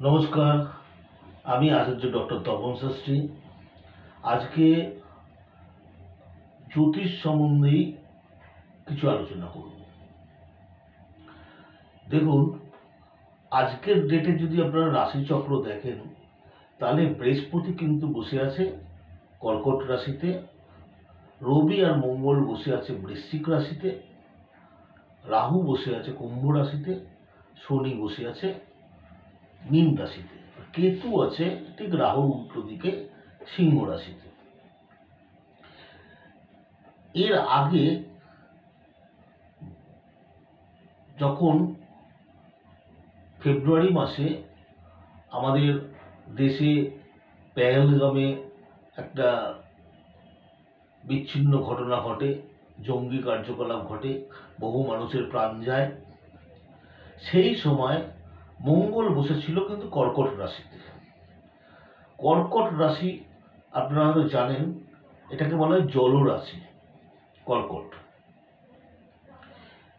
নমস্কার, আমি আচার্য ডক্টর তপন শাস্ত্রী। আজকে জ্যোতিষ সম্বন্ধেই কিছু আলোচনা করব। দেখুন, আজকের ডেটে যদি আপনারা রাশিচক্র দেখেন, তাহলে বৃহস্পতি কিন্তু বসে আছে কর্কট রাশিতে, রবি আর মঙ্গল বসে আছে বৃশ্চিক রাশিতে, রাহু বসে আছে কুম্ভ রাশিতে, শনি বসে আছে মীন রাশিতে, কেতু আছে ঠিক রাহুর উল্টো দিকে সিংহ রাশিতে। এর আগে যখন ফেব্রুয়ারি মাসে আমাদের দেশে পেহেলগামে একটা বিচ্ছিন্ন ঘটনা ঘটে, জঙ্গি কার্যকলাপ ঘটে, বহু মানুষের প্রাণ যায়, সেই সময় মঙ্গল বসেছিল কিন্তু কর্কট রাশিতে। কর্কট রাশি আপনারা হয়তো জানেন, এটাকে বলা হয় জলরাশি কর্কট।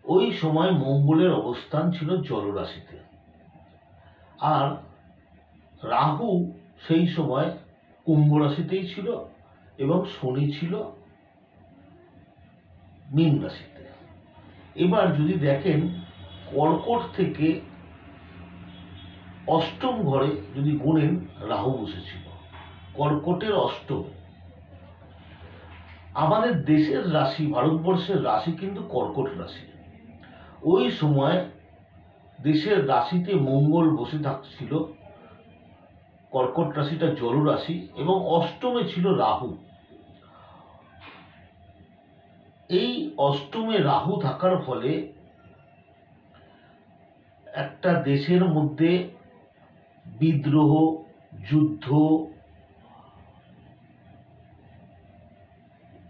ওই সময় মঙ্গলের অবস্থান ছিল জলরাশিতে, আর রাহু সেই সময় কুম্ভ রাশিতেই ছিল এবং শনি ছিল মীন রাশিতে। এবার যদি দেখেন, কর্কট থেকে অষ্টম ঘরে যদি গুনেন, রাহু বসেছিল কর্কটের অষ্টম। আমাদের দেশের রাশি, ভারতবর্ষের রাশি কিন্তু কর্কট রাশি। ওই সময় দেশের রাশিতে মঙ্গল বসে থাকছিল, কর্কট রাশিটা জলরাশি, এবং অষ্টমে ছিল রাহু। এই অষ্টমে রাহু থাকার ফলে একটা দেশের মধ্যে বিদ্রোহ, যুদ্ধ,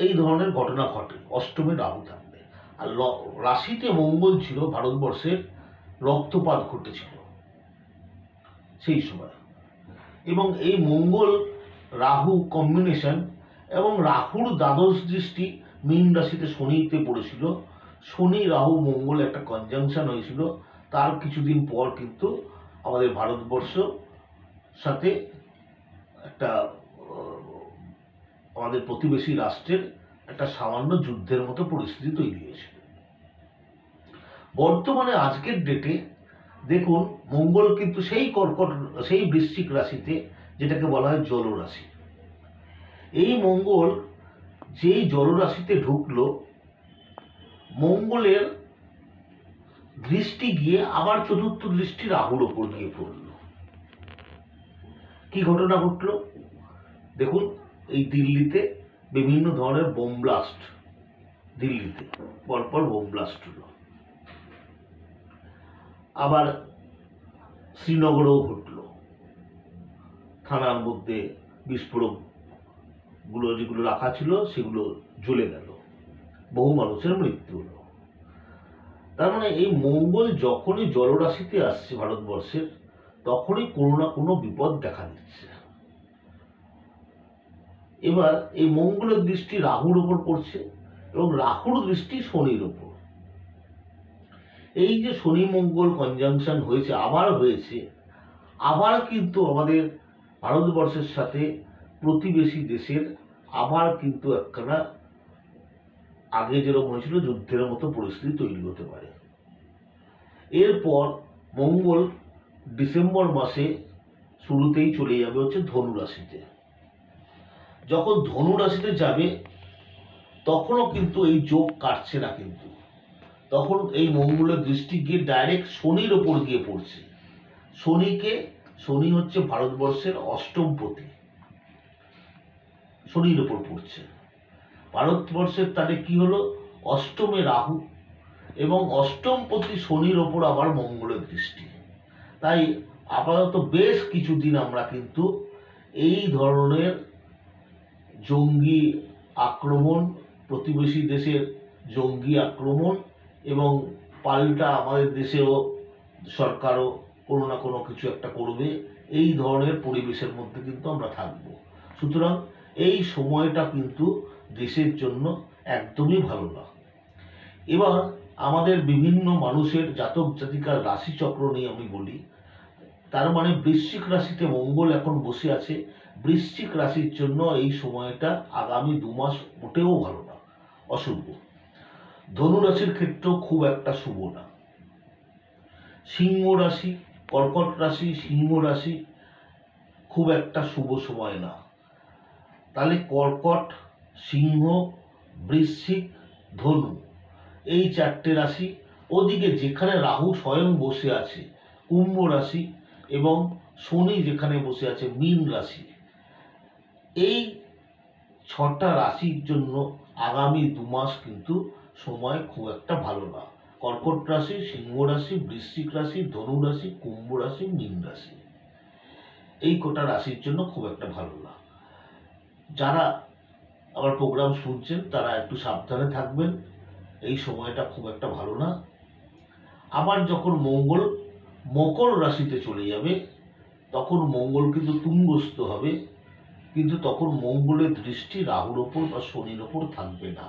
এই ধরনের ঘটনা ঘটে অষ্টমে রাহু থাকবে। আর রাশিতে মঙ্গল ছিল, ভারতবর্ষের রক্তপাত ঘটেছিল সেই সময়। এবং এই মঙ্গল রাহু কম্বিনেশন এবং রাহুর দ্বাদশ দৃষ্টি মীন রাশিতে শনিতে পড়েছিল, শনি রাহু মঙ্গল একটা কনজাংশন হয়েছিল। তার কিছুদিন পর কিন্তু আমাদের ভারতবর্ষ সাথে একটা আমাদের প্রতিবেশী রাষ্ট্রের একটা সামান্য যুদ্ধের মতো পরিস্থিতি তৈরি হয়েছিল। বর্তমানে আজকের ডেটে দেখুন, মঙ্গল কিন্তু সেই বৃশ্চিক রাশিতে, যেটাকে বলা হয় জলরাশি। এই মঙ্গল যেই জলরাশিতে ঢুকলো, মঙ্গলের দৃষ্টি গিয়ে আবার চতুর্থ দৃষ্টি রাহুর ওপর গিয়ে পড়ল। কি ঘটনা ঘটলো দেখুন, এই দিল্লিতে বিভিন্ন ধরনের বোম ব্লাস্ট, দিল্লিতে পরপর বোম ব্লাস্ট হলো। আবার শ্রীনগরেও ঘটল, থানার মধ্যে বিস্ফোরক গুলো যেগুলো রাখা ছিল সেগুলো জ্বলে গেল, বহু মানুষের মৃত্যু হলো। তার মানে এই মঙ্গল যখনই জলরাশিতে আসছে ভারতবর্ষের, তখনই কোনো না কোনো বিপদ দেখা দিচ্ছে। এবার এই মঙ্গলের দৃষ্টি রাহুর উপর পড়ছে এবং রাহুর দৃষ্টি শনির উপর। এই যে শনি মঙ্গল কনজাংশন হয়েছে, আবার কিন্তু আমাদের ভারতবর্ষের সাথে প্রতিবেশী দেশের আবার কিন্তু একখানা আগে যেরকম হয়েছিল যুদ্ধের মতো পরিস্থিতি তৈরি হতে পারে। এরপর মঙ্গল ডিসেম্বর মাসে শুরুতেই চলে যাবে হচ্ছে ধনু রাশিতে। যখন ধনু রাশিতে যাবে, তখনও কিন্তু এই যোগ কাটছে না, কিন্তু তখন এই মঙ্গলের দৃষ্টি গিয়ে ডাইরেক্ট শনির ওপর গিয়ে পড়ছে। শনি হচ্ছে ভারতবর্ষের অষ্টমপতি, শনির ওপর পড়ছে। ভারতবর্ষের তাহলে কি হলো, অষ্টমে রাহু এবং অষ্টমপতি শনির ওপর আবার মঙ্গলের দৃষ্টি। তাই আপাতত বেশ কিছুদিন আমরা কিন্তু এই ধরনের জঙ্গি আক্রমণ, প্রতিবেশী দেশের জঙ্গি আক্রমণ, এবং পাল্টা আমাদের দেশেও সরকারও কোনো না কোনো কিছু একটা করবে, এই ধরনের পরিবেশের মধ্যে কিন্তু আমরা থাকব। সুতরাং এই সময়টা কিন্তু দেশের জন্য একদমই ভালো না। এবার আমাদের বিভিন্ন মানুষের জাতক জাতিকার রাশিচক্র নিয়ে আমি বলি। তার মানে বৃশ্চিক রাশিতে মঙ্গল এখন বসে আছে। বৃশ্চিক রাশির জন্য এই সময়টা আগামী 2 মাস মোটেও ভালো না, অশুভ। ধনু রাশির ক্ষেত্রেও খুব একটা শুভ না। সিংহ রাশি, কর্কট রাশি, সিংহ রাশি খুব একটা শুভ সময় না। তাহলে কর্কট, সিংহ, বৃশ্চিক, ধনু, এই 4টে রাশি, ওদিকে যেখানে রাহু স্বয়ং বসে আছে কুম্ভ রাশি এবং শনি যেখানে বসে আছে মীন রাশি, এই 6টা রাশির জন্য আগামী 2 মাস কিন্তু সময় খুব একটা ভালো না। কর্কট রাশি, সিংহ রাশি, বৃশ্চিক রাশি, ধনু রাশি, কুম্ভ রাশি, মীন রাশি, এই কটা রাশির জন্য খুব একটা ভালো না। যারা আমার প্রোগ্রাম শুনছেন তারা একটু সাবধানে থাকবেন, এই সময়টা খুব একটা ভালো না। আবার যখন মঙ্গল মকর রাশিতে চলে যাবে তখন মঙ্গল কিন্তু তুঙ্গস্থ হবে, কিন্তু তখন মঙ্গলের দৃষ্টি রাহুর ওপর বা শনির ওপর থাকবে না।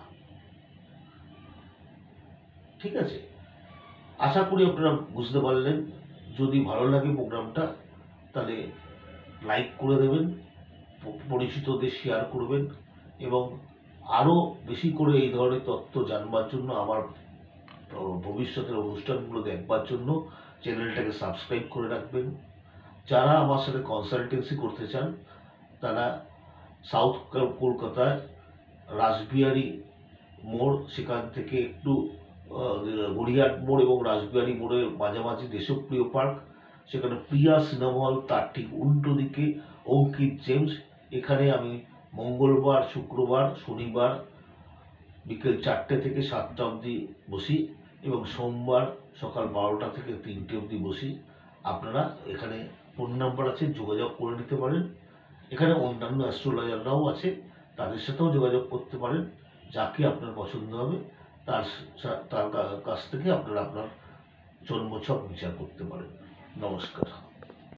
ঠিক আছে, আশা করি আপনারা বুঝতে পারলেন। যদি ভালো লাগে প্রোগ্রামটা তাহলে লাইক করে দেবেন, পরিচিতদের শেয়ার করবেন এবং আরও বেশি করে এই ধরনের তথ্য জানবার জন্য, আমার ভবিষ্যতের অনুষ্ঠানগুলো দেখবার জন্য চ্যানেলটাকে সাবস্ক্রাইব করে রাখবেন। যারা আমার সাথে কনসালটেন্সি করতে চান তারা সাউথ কলকাতায় রাসবিহারী মোড়, সেখান থেকে একটু গড়িয়াহাট মোড় এবং রাসবিহারী মোড়ের মাঝামাঝি দেশপ্রিয় পার্ক, সেখানে প্রিয়া সিনেমা হল, তার ঠিক উল্টো দিকে অঙ্কিত জেমস। এখানে আমি মঙ্গলবার, শুক্রবার, শনিবার বিকেল 4টে থেকে 7টা অবধি বসি এবং সোমবার সকাল 12টা থেকে 3টে অবধি বসি। আপনারা এখানে ফোন নাম্বার আছে, যোগাযোগ করে নিতে পারেন। এখানে অন্যান্য অ্যাস্ট্রোলজাররাও আছে, তাদের সাথেও যোগাযোগ করতে পারেন। যাকে আপনার পছন্দ হবে তার কাছ থেকে আপনারা আপনার জন্মছক বিচার করতে পারেন। নমস্কার।